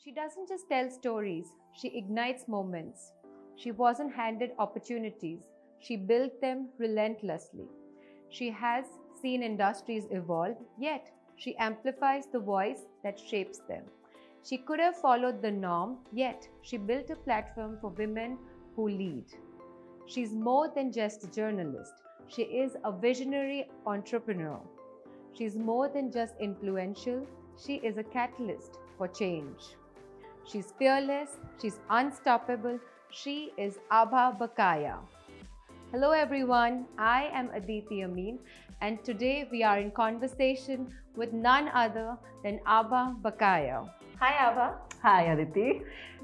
She doesn't just tell stories, she ignites moments. She wasn't handed opportunities, she built them relentlessly. She has seen industries evolve, yet she amplifies the voice that shapes them. She could have followed the norm, yet she built a platform for women who lead. She's more than just a journalist, she is a visionary entrepreneur. She's more than just influential, she is a catalyst for change. She's fearless, she's unstoppable, she is Aabha Bakaya. Hello everyone, I am Aditi Amin and today we are in conversation with none other than Aabha Bakaya. Hi Aabha. Hi Aditi.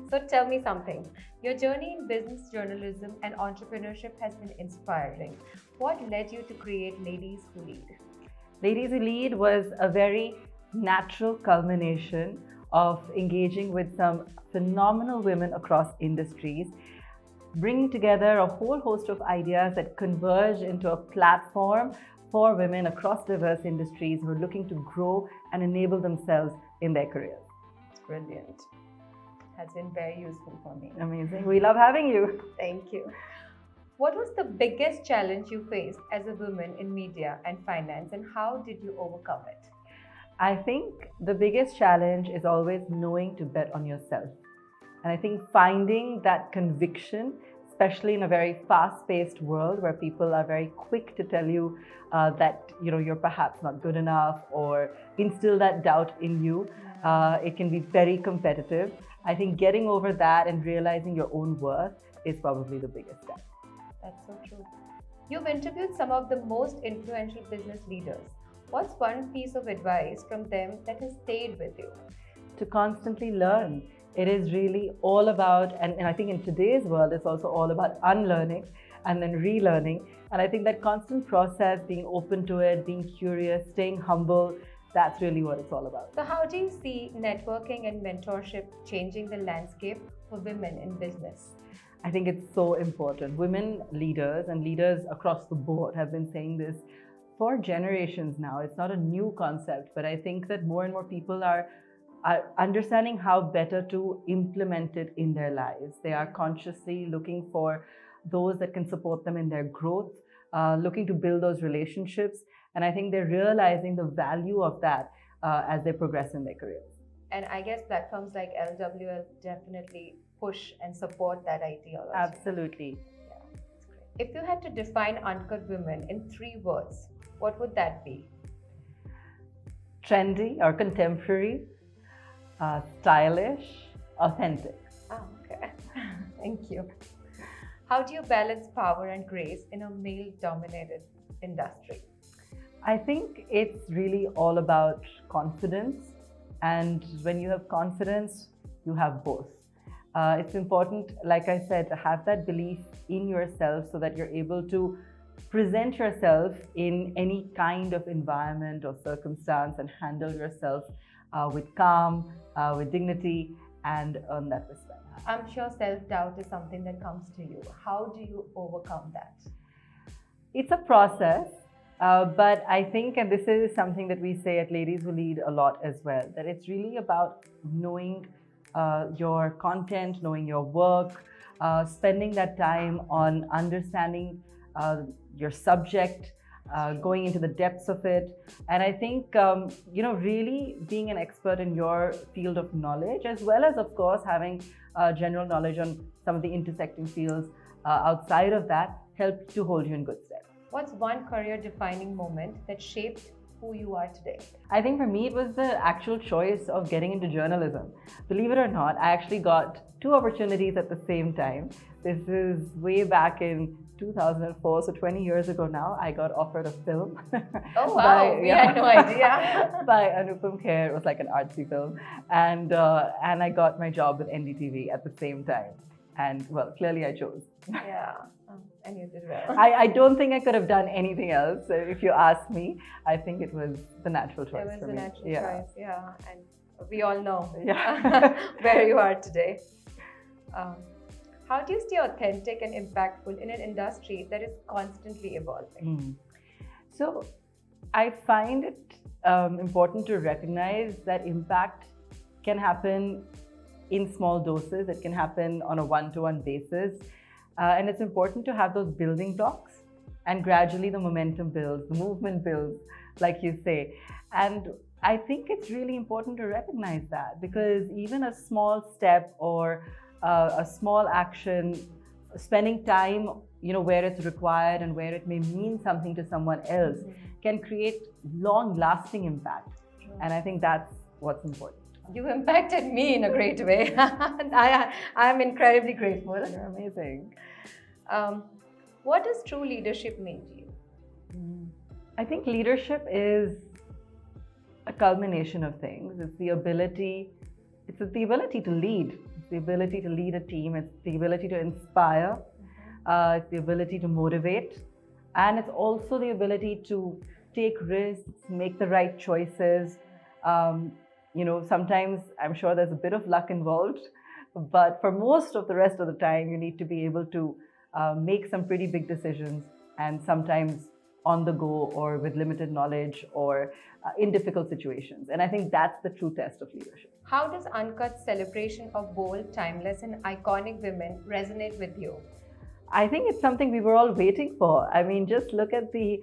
So tell me something. Your journey in business journalism and entrepreneurship has been inspiring. What led you to create Ladies Who Lead? Ladies Who Lead was a very natural culmination of engaging with some phenomenal women across industries, bringing together a whole host of ideas that converge into a platform for women across diverse industries who are looking to grow and enable themselves in their careers. It's brilliant. Has been very useful for me. Amazing. We love having you. Thank you. What was the biggest challenge you faced as a woman in media and finance, and how did you overcome it? I think the biggest challenge is always knowing to bet on yourself. And I think finding that conviction, especially in a very fast-paced world where people are very quick to tell you that you're perhaps not good enough or instill that doubt in you, it can be very competitive. I think getting over that and realizing your own worth is probably the biggest step. That's so true. You've interviewed some of the most influential business leaders. What's one piece of advice from them that has stayed with you? To constantly learn. It is really all about, and I think in today's world, it's also all about unlearning and then relearning. And I think that constant process, being open to it, being curious, staying humble, that's really what it's all about. So how do you see networking and mentorship changing the landscape for women in business? I think it's so important. Women leaders and leaders across the board have been saying this for generations now. It's not a new concept, but I think that more and more people are understanding how better to implement it in their lives. They are consciously looking for those that can support them in their growth, looking to build those relationships. And I think they're realizing the value of that as they progress in their careers. And I guess platforms like LWL definitely push and support that ideology. Absolutely. Yeah, that's great. If you had to define Uncut Women in 3 words, what would that be? Trendy or contemporary, stylish, authentic. Oh, okay. Thank you. How do you balance power and grace in a male-dominated industry? I think it's really all about confidence. And when you have confidence, you have both. It's important, like I said, to have that belief in yourself so that you're able to present yourself in any kind of environment or circumstance and handle yourself with calm, with dignity, and earn that respect. I'm sure self-doubt is something that comes to you. How do you overcome that? It's a process, but I think, and this is something that we say at Ladies Who Lead a lot as well, that it's really about knowing your content, knowing your work, spending that time on understanding your subject, going into the depths of it. And I think, really being an expert in your field of knowledge, as well as, of course, having general knowledge on some of the intersecting fields outside of that, helps to hold you in good stead. What's one career-defining moment that shaped who you are today? I think for me, it was the actual choice of getting into journalism. Believe it or not, I actually got 2 opportunities at the same time. This is way back in 2004, so 20 years ago now. I got offered a film. Oh wow, we had no idea. By Anupam Kher. It was like an artsy film. And I got my job with NDTV at the same time. And well, clearly I chose. Yeah, and you did well. I don't think I could have done anything else. So if you ask me, I think it was the natural choice for me. It was the natural choice, yeah. And we all know where you are today. How do you stay authentic and impactful in an industry that is constantly evolving? So I find it important to recognize that impact can happen in small doses. It can happen on a one-to-one basis. And it's important to have those building blocks, and gradually the momentum builds, the movement builds, like you say. And I think it's really important to recognize that, because even a small step or a small action, spending time, where it's required and where it may mean something to someone else, can create long-lasting impact. And I think that's what's important. You impacted me in a great way. I'm incredibly grateful. You're amazing. What does true leadership mean to you? I think leadership is a culmination of things. It's the ability to lead. It's the ability to lead a team. It's the ability to inspire. It's the ability to motivate. And it's also the ability to take risks, make the right choices. Sometimes I'm sure there's a bit of luck involved, but for most of the rest of the time, you need to be able to make some pretty big decisions, and sometimes on the go or with limited knowledge or in difficult situations. And I think that's the true test of leadership. How does Uncut's celebration of bold, timeless, and iconic women resonate with you? I think it's something we were all waiting for. I mean, just look at the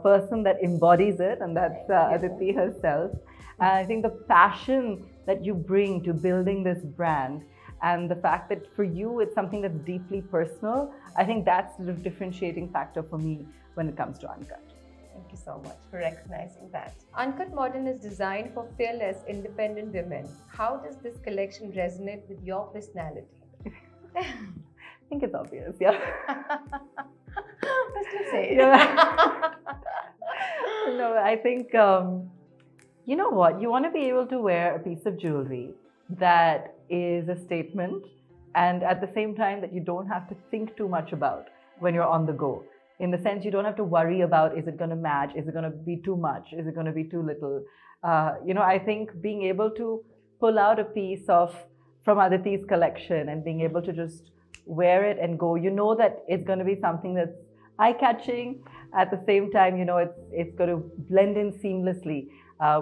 person that embodies it, and that's Aditi herself. And I think the passion that you bring to building this brand, and the fact that for you it's something that's deeply personal, I think that's the differentiating factor for me when it comes to Uncut. Thank you so much for recognizing that. Uncut Modern is designed for fearless, independent women. How does this collection resonate with your personality? I think it's obvious, yeah. Let's just say it. Yeah. No, I think, you know what? You want to be able to wear a piece of jewelry that is a statement, and at the same time that you don't have to think too much about when you're on the go. In the sense, you don't have to worry about, is it going to match? Is it going to be too much? Is it going to be too little? I think being able to pull out a piece from Aditi's collection and being able to just wear it and go, that it's going to be something that's eye-catching. At the same time, it's going to blend in seamlessly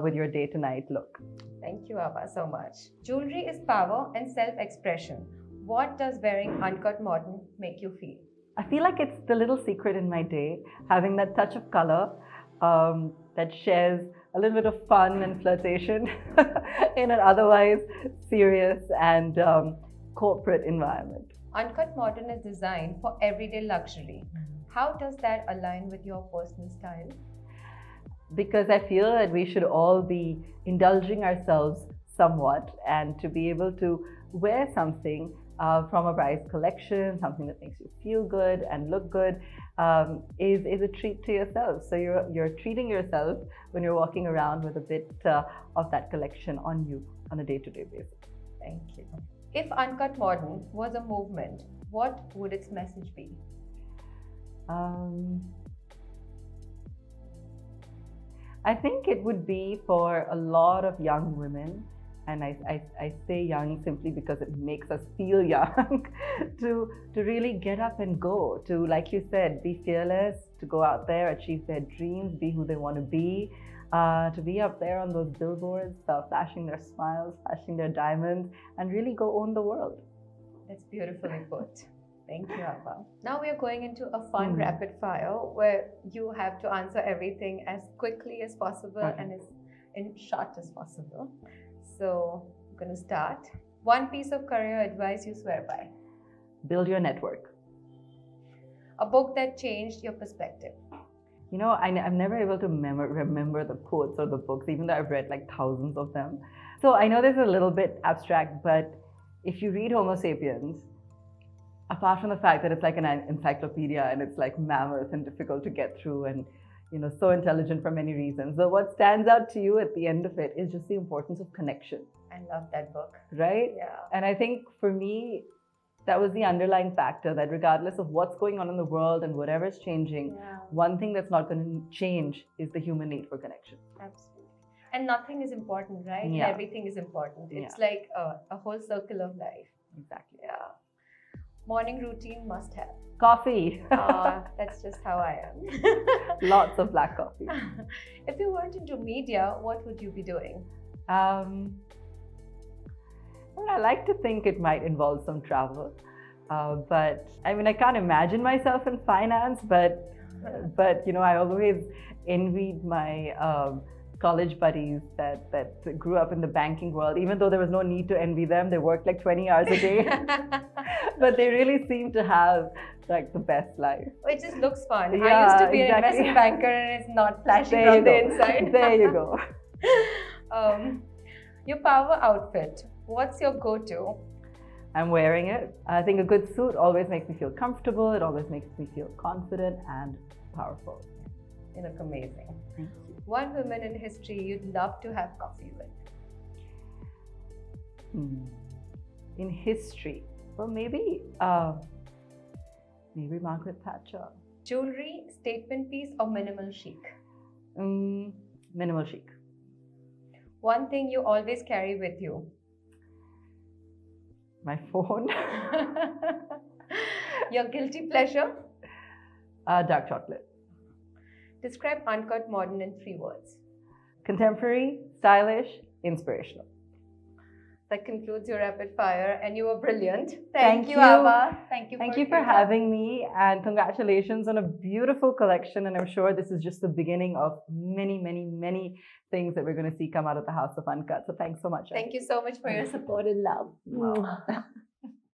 with your day-to-night look. Thank you, Aabha, so much. Jewelry is power and self-expression. What does wearing Uncut Modern make you feel? I feel like it's the little secret in my day, having that touch of color that shares a little bit of fun and flirtation in an otherwise serious and corporate environment. Uncut Modern is designed for everyday luxury. How does that align with your personal style? Because I feel that we should all be indulging ourselves somewhat, and to be able to wear something from a prized collection, something that makes you feel good and look good, is a treat to yourself. So you're treating yourself when you're walking around with a bit of that collection on you on a day-to-day basis. Thank you. If Uncut Modern was a movement, what would its message be? I think it would be for a lot of young women, and I say young simply because it makes us feel young, to really get up and go, to, like you said, be fearless, to go out there, achieve their dreams, be who they want to be up there on those billboards, flashing their smiles, flashing their diamonds, and really go own the world. That's beautifully put. Thank you, Aabha. Now we are going into a fun rapid fire where you have to answer everything as quickly as possible and as in short as possible. So I'm going to start. One piece of career advice you swear by? Build your network. A book that changed your perspective? I'm never able to remember the quotes or the books, even though I've read like thousands of them. So I know this is a little bit abstract, but if you read Homo sapiens, apart from the fact that it's like an encyclopedia and it's like mammoth and difficult to get through and so intelligent for many reasons, but what stands out to you at the end of it is just the importance of connection. I love that book. Right? Yeah. And I think for me, that was the underlying factor, that regardless of what's going on in the world and whatever's changing, one thing that's not going to change is the human need for connection. Absolutely. And nothing is important, right? Yeah. Everything is important. It's like a whole circle of life. Exactly. Yeah. Morning routine must have. Coffee. That's just how I am. Lots of black coffee. If you weren't into media, what would you be doing? Well, I like to think it might involve some travel. But I mean, I can't imagine myself in finance, but I always envied my college buddies that grew up in the banking world. Even though there was no need to envy them, they worked like 20 hours a day, but they really seem to have like the best life. It just looks fun. Yeah, I used to be an exactly. investment banker and it's not flashy There from you the go. inside. There you go. Your power outfit. What's your go-to? I'm wearing it. I think a good suit always makes me feel comfortable. It always makes me feel confident and powerful. You look amazing. Thank you. One woman in history you'd love to have coffee with. In history, well, maybe Margaret Thatcher. Jewelry, statement piece, or minimal chic? Minimal chic. One thing you always carry with you. My phone. Your guilty pleasure? Dark chocolate. Describe Uncut Modern in 3 words. Contemporary, stylish, inspirational. That concludes your rapid fire, and you were brilliant. Thank you. Aabha. Thank you for having me, and congratulations on a beautiful collection. And I'm sure this is just the beginning of many, many, many things that we're going to see come out of the House of Uncut. So thanks so much. Thank you so much for your support and love. Wow.